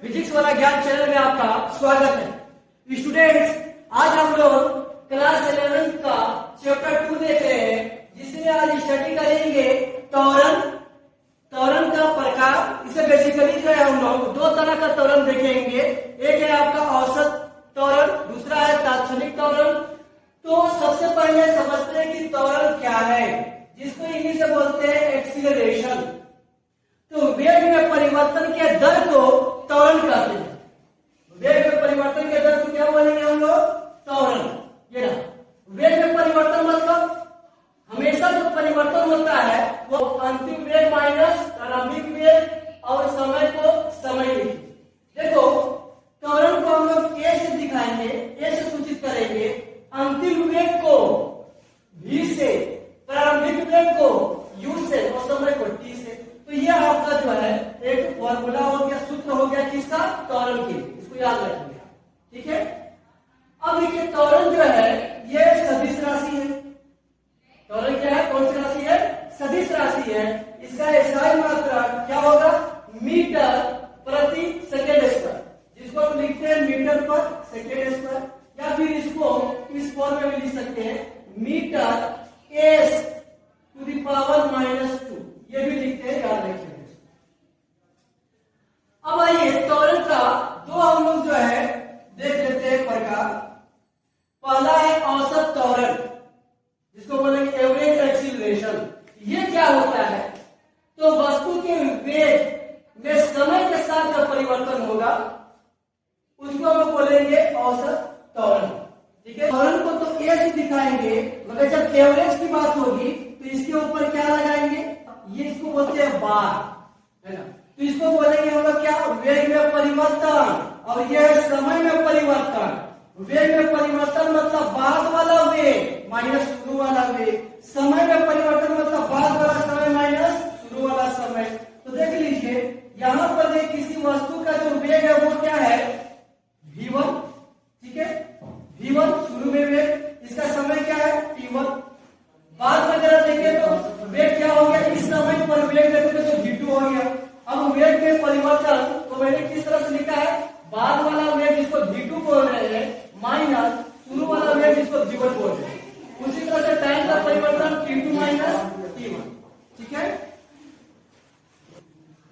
Physics वाला ज्ञान channel में आपका स्वागत है। स्टूडेंट्स, आज हम लोग क्लास 11 का चैप्टर 2 देख रहे हैं, जिसमें आज स्टडी करेंगे त्वरण का प्रकार। इसे बेसिकली जो है हम लोग दो तरह का त्वरण देखेंगे। एक है आपका औसत त्वरण, दूसरा है तात्क्षणिक त्वरण। तो सबसे पहले समझते हैं कि त्वरण क्या है, जिसको इंग्लिश में बोलते हैं एक्सीलरेशन। तो वेग में परिवर्तन के दर को त्वरण कहते हैं। वेग में परिवर्तन के दर को क्या बोलेंगे हम लोग? त्वरण। ये ना, वेग में परिवर्तन मतलब हमेशा जो परिवर्तन होता है वो अंतिम वेग माइनस प्रारंभिक वेग और समय को समय लिखिए। देखो, त्वरण को हम लोग ए से दिखाएंगे, ए से सूचित करेंगे। अंतिम वेग को v से, प्रारंभिक वेग को u से और समय को t से। तो यह आपका जो है एक फॉर्मूला हो गया, सूत्र हो गया किसका? त्वरण के। इसको याद रखिएगा, ठीक है। अब देखिए, त्वरण जो है ये सदिश राशि है। त्वरण क्या है? कौन सी राशि है? सदिश राशि है। इसका एसआई मात्रा क्या होगा? मीटर प्रति सेकेंड स्क्वायर, जिसको हम लिखते हैं मीटर पर सेकेंड स्क्वायर, या फिर इसको इस फॉर्म में भी लिख सकते हैं meter s to the power -2, ये भी लिखते हैं, याद रखिए। अब आइए त्वरण का दो हम लोग जो है देख लेते हैं प्रकार। पहला है औसत त्वरण, जिसको बोलेंगे एवरेज एक्सीलरेशन। ये क्या होता है? तो वस्तु के वेग में समय के साथ जो परिवर्तन होगा उसको हम बोलेंगे औसत त्वरण, ठीक है। त्वरण को तो ए से दिखाएंगे, मगर जब एवरेज की बात होगी तो इसके ऊपर क्या लगाएंगे? ये इसको बोलते हैं बार, है ना। तो इसको बोलेंगे हम लोग क्या? वेग में परिवर्तन। और यह समय में परिवर्तन। वेग में परिवर्तन मतलब बाद वाला वेग माइनस शुरू वाला वेग। समय में परिवर्तन मतलब बाद वाला समय माइनस शुरू वाला समय। तो देख लीजिए, यहां पर किसी वस्तु का जो वेग है वो क्या है? v1, ठीक है। v1 शुरू में वेग, इसका समय क्या है? t1। बाद में जरा देखें तो वेग क्या हो गया? इस समय पर वेग देखोगे तो v2 हो गया। अब वेग में परिवर्तन तो मैंने किस तरह से लिखा है? बाद वाला वेग जिसको v2 बोल रहे हैं माइनस शुरू वाला वेग जिसको v1 बोल रहे हैं। उसी तरह से टाइम का परिवर्तन t2 माइनस t1, ठीक है।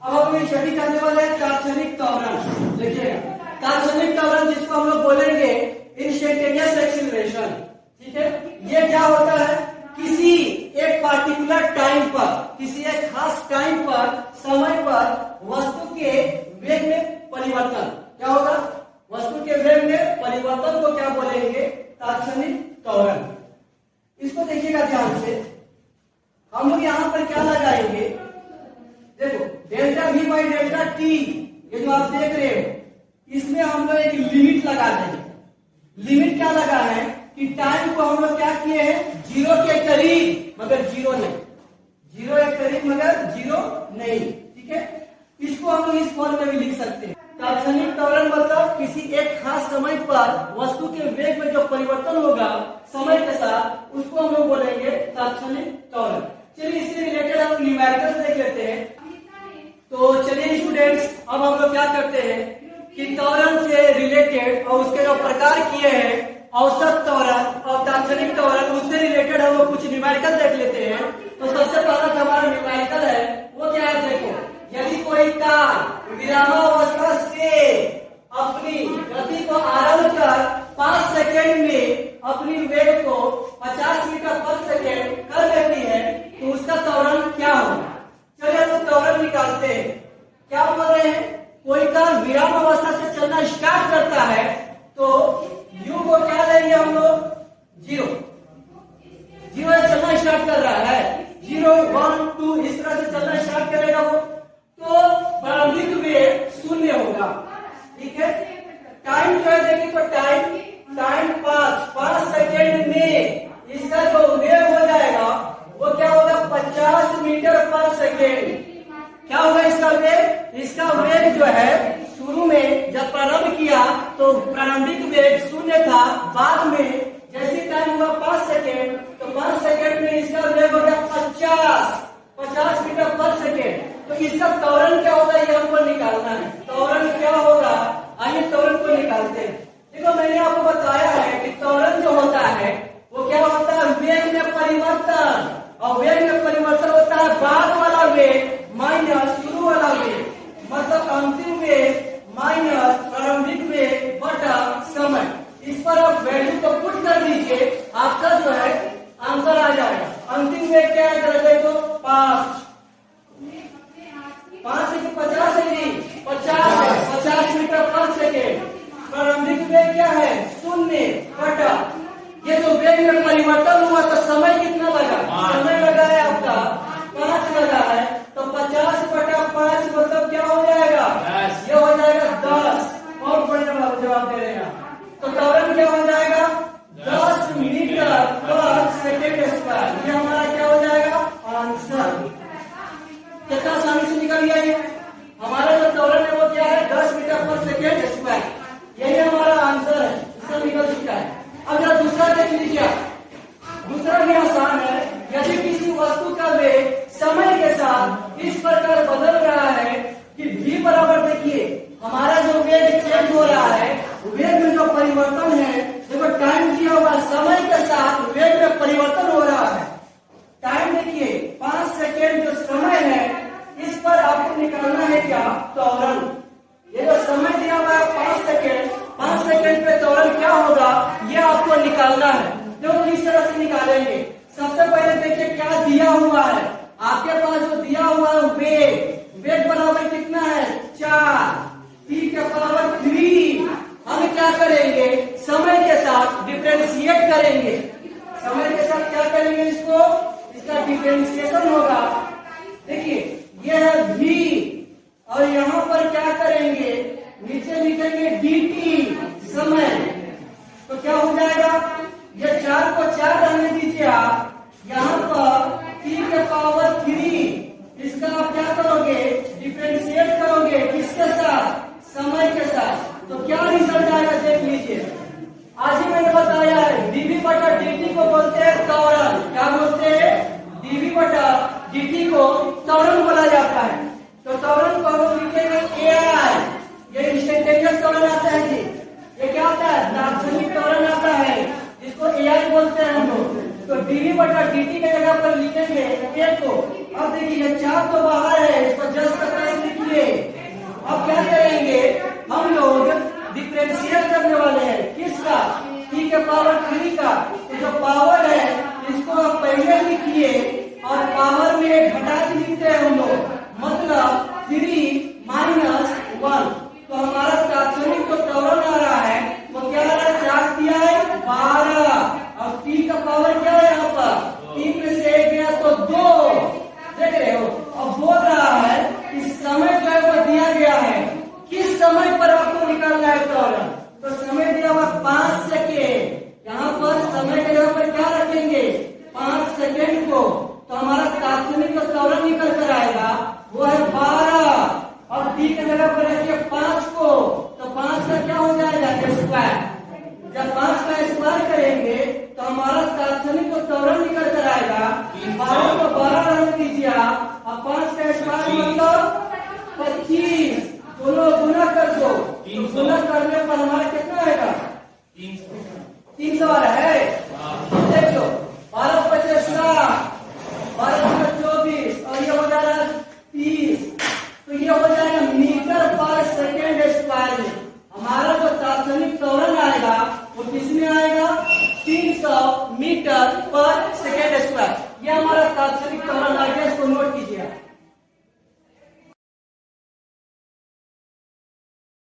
अब हम स्टडी करने वाले हैं तात्क्षणिक त्वरण। देखिएगा, तात्क्षणिक त्वरण जिसको हम लोग बोलेंगे इंस्टेंटेनियस एक्सीलरेशन, ठीक है। ये क्या होता है? किसी एक पार्टिकुलर टाइम पर, किसी एक खास टाइम पर, समय पर वस्तु के वेग में परिवर्तन क्या होगा? वस्तु के वेग में परिवर्तन को क्या बोलेंगे? तात्क्षणिक त्वरण। इसको देखिएगा ध्यान से। हम लोग यहां पर क्या लगाएंगे? देखो, delta v by delta t, ये जो आप देख रहे हो, इसमें हम लोग एक लिमिट लगा देंगे। लिमिट क्या लगा है कि टाइम को हम लोग क्या किए हैं? 0 के करीब मगर 0 नहीं, 0 के करीब मगर 0 नहीं, ठीक है। इसको हम लोग इस फॉर्म में भी लिख सकते हैं। तात्क्षणिक त्वरण मतलब किसी एक खास समय पर वस्तु के वेग में जो परिवर्तन होगा समय के साथ, उसको हम लोग बोलेंगे तात्क्षणिक त्वरण। चलिए, इससे रिलेटेड हम न्यूमेरिकल्स देख लेते हैं। तो चलिए स्टूडेंट्स, अब हम लोग क्या करते हैं कि त्वरण से रिलेटेड और उसके जो प्रकार किए हैं, औसत त्वरण और तात्क्षणिक त्वरण, उससे रिलेटेड हम लोग कुछ न्यूमेरिकल देख लेते हैं। तो सबसे पहला जो हमारा न्यूमेरिकल है वो क्या है? देखो, यदि कोई कार विरामावस्था से अपनी गति को आरंभ कर 5 सेकेंड में अपनी वेग को 50 मीटर पर सेकेंड कर लेती है, तो उसका त्वरण क्या होगा? चलिए हम त्वरण निकालते हैं। क्या बोल रहे हैं? कोई कार विराम अवस्था से चलना स्टार्ट करता है तो u को क्या लेंगे हम लोग? 0 चलना स्टार्ट कर रहा है, 0 1 2 इस तरह से चलना स्टार्ट करेगा वो, तो प्रारंभिक वेग 0 होगा, ठीक है। टाइम जो है देखिए, तो टाइम 5 सेकेंड में इसका जो वेग हो जाएगा वो क्या होगा? 50 मीटर पर सेकेंड। क्या होगा इसका वेग? इसका वेग जो है शुरू में जब प्रारंभ किया तो प्रारंभिक वेग 0 था, बाद में जैसे टाइम हुआ 5 सेकेंड, तो 5 सेकेंड में इसका वेग हो गया 50 मीटर पर सेकेंड। तो इसका त्वरण क्या होगा ये हमको निकालना है। त्वरण क्या होगा? निकालना है। तो किस तरह से निकालेंगे? सबसे पहले देखिए क्या दिया हुआ है आपके पास। जो दिया हुआ है वेग बराबर कितना है 4 t के पावर 3। हम क्या करेंगे? समय के साथ डिफरेंशिएट करेंगे। समय के साथ क्या करेंगे? इसका डिफरेंशिएशन होगा। देखिए ये है v और यहाँ पर क्या करेंगे? नीचे लिखेंगे dt समय। तो क्या हो जाएगा? ये 4 को 4 रहने दीजिए आप। यहाँ पर t के पावर 3 इसका आप क्या करोगे? डिफरेंशिएट करोगे किसके साथ? समय के साथ। तो क्या रिजल्ट आएगा देख लीजिए। आज ही मैंने बताया है dv बटा dt को बोलते हैं त्वरण। क्या बोलते हैं? dv बटा dt को त्वरण बोला जाता है। तो त्वरण को हम लिखेंगे ai। ये इंस्टेंटेनियस त्वरण आता है जी। ये क्या आता है? तात्क्षणिक त्वरण आता है, जिसको ai बोलते हैं हम लोग। तो dv बटा dt के जगह पर लिखेंगे a को। अब देखिए 4 तो बाहर है, इसको जस्ट तक लिखिए। अब क्या करेंगे? हम लोग डिफरेंशिएट करने वाले हैं किसका? t के पावर 3 का। तो जो पावर है इसको आप पहले लिखिए और पावर में घटा के लिखते हैं हम लोग, मतलब 3 माइनस 1। तो हमारा तात्क्षणिक जो त्वरण आ रहा है वो क्या आ रहा है? 4 दिया है 12 और t का पावर क्या है? यहाँ पर 3 में से 1 गया तो 2। देख रहे हो? अब बोल रहा है कि समय जो है वो दिया गया है, किस समय पर आपको निकालना है त्वरण। तो समय दिया हुआ 5 सेकेंड। यहाँ पर समय के जगह पर क्या रखेंगे? 5 सेकेंड को। तो हमारा तात्क्षणिक जो त्वरण निकल कर आएगा वो है 12 और t के जगह पर रखिए 5 को। तो 5 का क्या हो जाएगा? स्क्वायर। जब 5 का स्क्वायर करेंगे तो हमारा तात्क्षणिक जो त्वरण निकल कर आएगा 12 को 12 रख दीजिए आप। अब 5 का स्क्वायर मतलब 25। दोनों गुना कर दो। तो गुना करने पर हमारा कितना आएगा? 300 आ रहा है। देख लो 12 25 60, 12 24 और ये हो जा रहा है 30। तो ये हो जाएगा मीटर पर सेकेंड स्क्वायर में। हमारा जो तात्क्षणिक त्वरण आएगा वो किसमें आएगा? 300 मीटर पर